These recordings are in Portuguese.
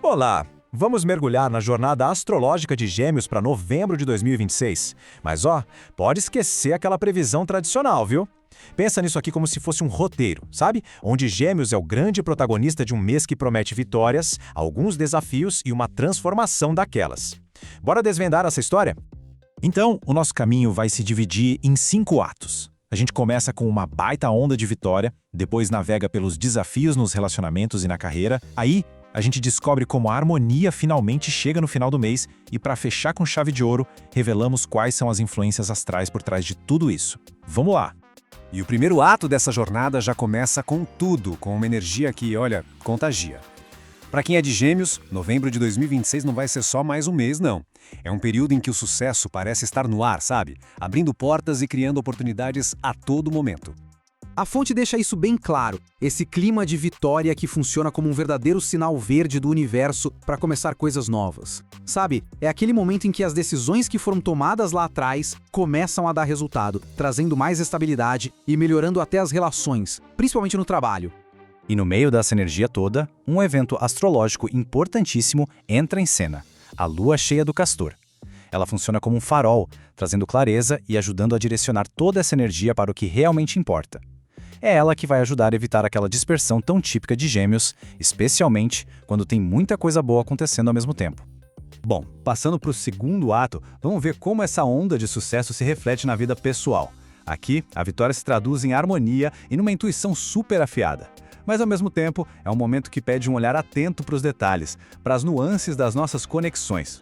Olá! Vamos mergulhar na jornada astrológica de Gêmeos para novembro de 2026. Mas pode esquecer aquela previsão tradicional, viu? Pensa nisso aqui como se fosse um roteiro, sabe? Onde Gêmeos é o grande protagonista de um mês que promete vitórias, alguns desafios e uma transformação daquelas. Bora desvendar essa história? Então, o nosso caminho vai se dividir em 5 atos. A gente começa com uma baita onda de vitória, depois navega pelos desafios nos relacionamentos e na carreira, aí a gente descobre como a harmonia finalmente chega no final do mês e, para fechar com chave de ouro, revelamos quais são as influências astrais por trás de tudo isso. Vamos lá! E o primeiro ato dessa jornada já começa com tudo, com uma energia que, olha, contagia. Para quem é de Gêmeos, novembro de 2026 não vai ser só mais um mês, não. É um período em que o sucesso parece estar no ar, sabe? Abrindo portas e criando oportunidades a todo momento. A fonte deixa isso bem claro, esse clima de vitória que funciona como um verdadeiro sinal verde do universo para começar coisas novas. Sabe, é aquele momento em que as decisões que foram tomadas lá atrás começam a dar resultado, trazendo mais estabilidade e melhorando até as relações, principalmente no trabalho. E no meio dessa energia toda, um evento astrológico importantíssimo entra em cena, a lua cheia do Castor. Ela funciona como um farol, trazendo clareza e ajudando a direcionar toda essa energia para o que realmente importa. É ela que vai ajudar a evitar aquela dispersão tão típica de Gêmeos, especialmente quando tem muita coisa boa acontecendo ao mesmo tempo. Bom, passando para o segundo ato, vamos ver como essa onda de sucesso se reflete na vida pessoal. Aqui, a vitória se traduz em harmonia e numa intuição super afiada. Mas, ao mesmo tempo, é um momento que pede um olhar atento para os detalhes, para as nuances das nossas conexões.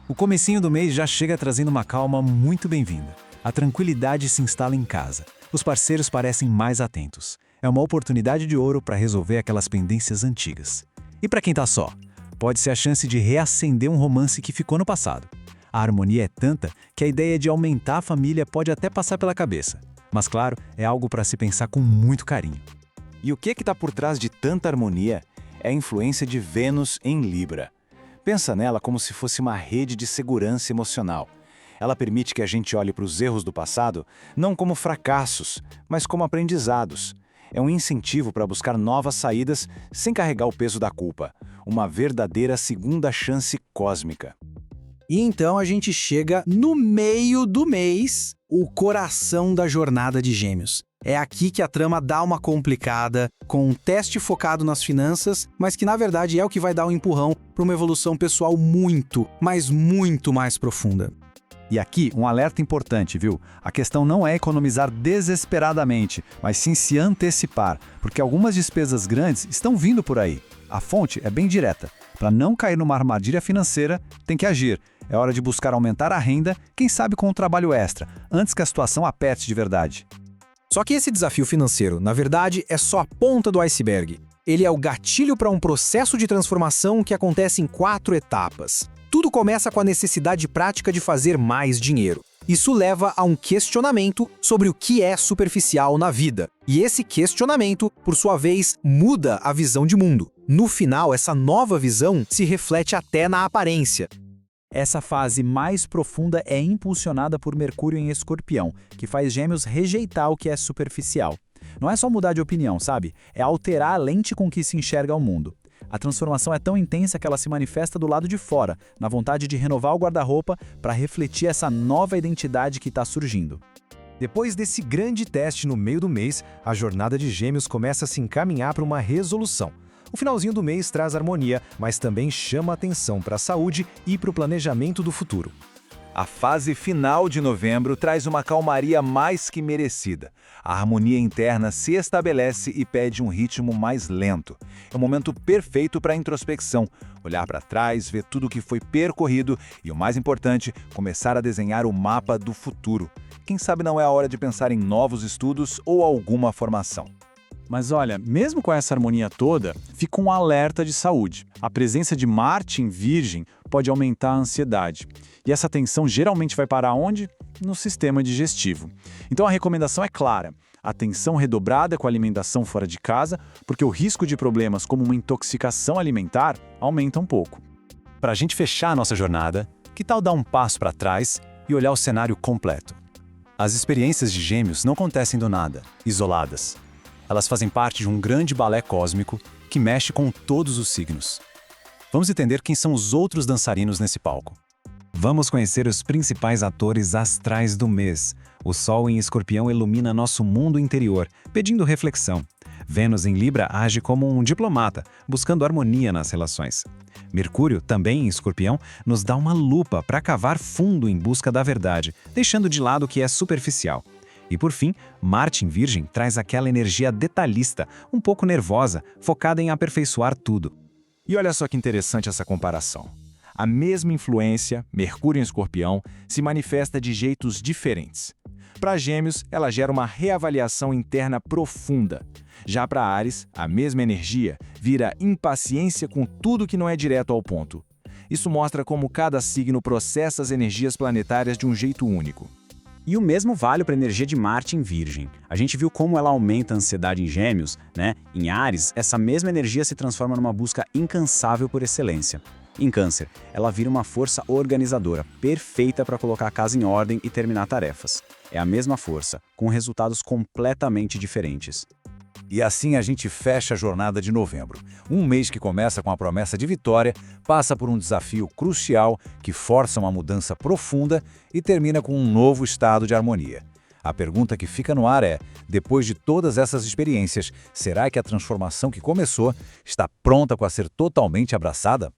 O comecinho do mês já chega trazendo uma calma muito bem-vinda. A tranquilidade se instala em casa. Os parceiros parecem mais atentos. É uma oportunidade de ouro para resolver aquelas pendências antigas. E para quem tá só, pode ser a chance de reacender um romance que ficou no passado. A harmonia é tanta que a ideia de aumentar a família pode até passar pela cabeça. Mas claro, é algo para se pensar com muito carinho. E o que está por trás de tanta harmonia é a influência de Vênus em Libra. Pensa nela como se fosse uma rede de segurança emocional. Ela permite que a gente olhe para os erros do passado não como fracassos, mas como aprendizados. É um incentivo para buscar novas saídas sem carregar o peso da culpa. Uma verdadeira segunda chance cósmica. E então a gente chega no meio do mês, o coração da jornada de Gêmeos. É aqui que a trama dá uma complicada, com um teste focado nas finanças, mas que na verdade é o que vai dar um empurrão para uma evolução pessoal muito, mas muito mais profunda. E aqui, um alerta importante, viu? A questão não é economizar desesperadamente, mas sim se antecipar, porque algumas despesas grandes estão vindo por aí. A fonte é bem direta. Para não cair numa armadilha financeira, tem que agir. É hora de buscar aumentar a renda, quem sabe com um trabalho extra, antes que a situação aperte de verdade. Só que esse desafio financeiro, na verdade, é só a ponta do iceberg. Ele é o gatilho para um processo de transformação que acontece em 4 etapas. Tudo começa com a necessidade prática de fazer mais dinheiro. Isso leva a um questionamento sobre o que é superficial na vida. E esse questionamento, por sua vez, muda a visão de mundo. No final, essa nova visão se reflete até na aparência. Essa fase mais profunda é impulsionada por Mercúrio em Escorpião, que faz Gêmeos rejeitar o que é superficial. Não é só mudar de opinião, sabe? É alterar a lente com que se enxerga o mundo. A transformação é tão intensa que ela se manifesta do lado de fora, na vontade de renovar o guarda-roupa para refletir essa nova identidade que está surgindo. Depois desse grande teste no meio do mês, a jornada de Gêmeos começa a se encaminhar para uma resolução. O finalzinho do mês traz harmonia, mas também chama atenção para a saúde e para o planejamento do futuro. A fase final de novembro traz uma calmaria mais que merecida. A harmonia interna se estabelece e pede um ritmo mais lento. É o momento perfeito para a introspecção, olhar para trás, ver tudo o que foi percorrido e, o mais importante, começar a desenhar o mapa do futuro. Quem sabe não é a hora de pensar em novos estudos ou alguma formação. Mas olha, mesmo com essa harmonia toda, fica um alerta de saúde. A presença de Marte em Virgem pode aumentar a ansiedade. E essa tensão geralmente vai parar onde? No sistema digestivo. Então a recomendação é clara: atenção redobrada com a alimentação fora de casa, porque o risco de problemas como uma intoxicação alimentar aumenta um pouco. Para a gente fechar a nossa jornada, que tal dar um passo para trás e olhar o cenário completo? As experiências de Gêmeos não acontecem do nada, isoladas. Elas fazem parte de um grande balé cósmico que mexe com todos os signos. Vamos entender quem são os outros dançarinos nesse palco. Vamos conhecer os principais atores astrais do mês. O Sol em Escorpião ilumina nosso mundo interior, pedindo reflexão. Vênus em Libra age como um diplomata, buscando harmonia nas relações. Mercúrio, também em Escorpião, nos dá uma lupa para cavar fundo em busca da verdade, deixando de lado o que é superficial. E por fim, Marte em Virgem traz aquela energia detalhista, um pouco nervosa, focada em aperfeiçoar tudo. E olha só que interessante essa comparação. A mesma influência, Mercúrio em Escorpião, se manifesta de jeitos diferentes. Para Gêmeos, ela gera uma reavaliação interna profunda. Já para Áries, a mesma energia vira impaciência com tudo que não é direto ao ponto. Isso mostra como cada signo processa as energias planetárias de um jeito único. E o mesmo vale para a energia de Marte em Virgem. A gente viu como ela aumenta a ansiedade em Gêmeos, né? Em Áries, essa mesma energia se transforma numa busca incansável por excelência. Em Câncer, ela vira uma força organizadora, perfeita para colocar a casa em ordem e terminar tarefas. É a mesma força, com resultados completamente diferentes. E assim a gente fecha a jornada de novembro. Um mês que começa com a promessa de vitória, passa por um desafio crucial que força uma mudança profunda e termina com um novo estado de harmonia. A pergunta que fica no ar é, depois de todas essas experiências, será que a transformação que começou está pronta para ser totalmente abraçada?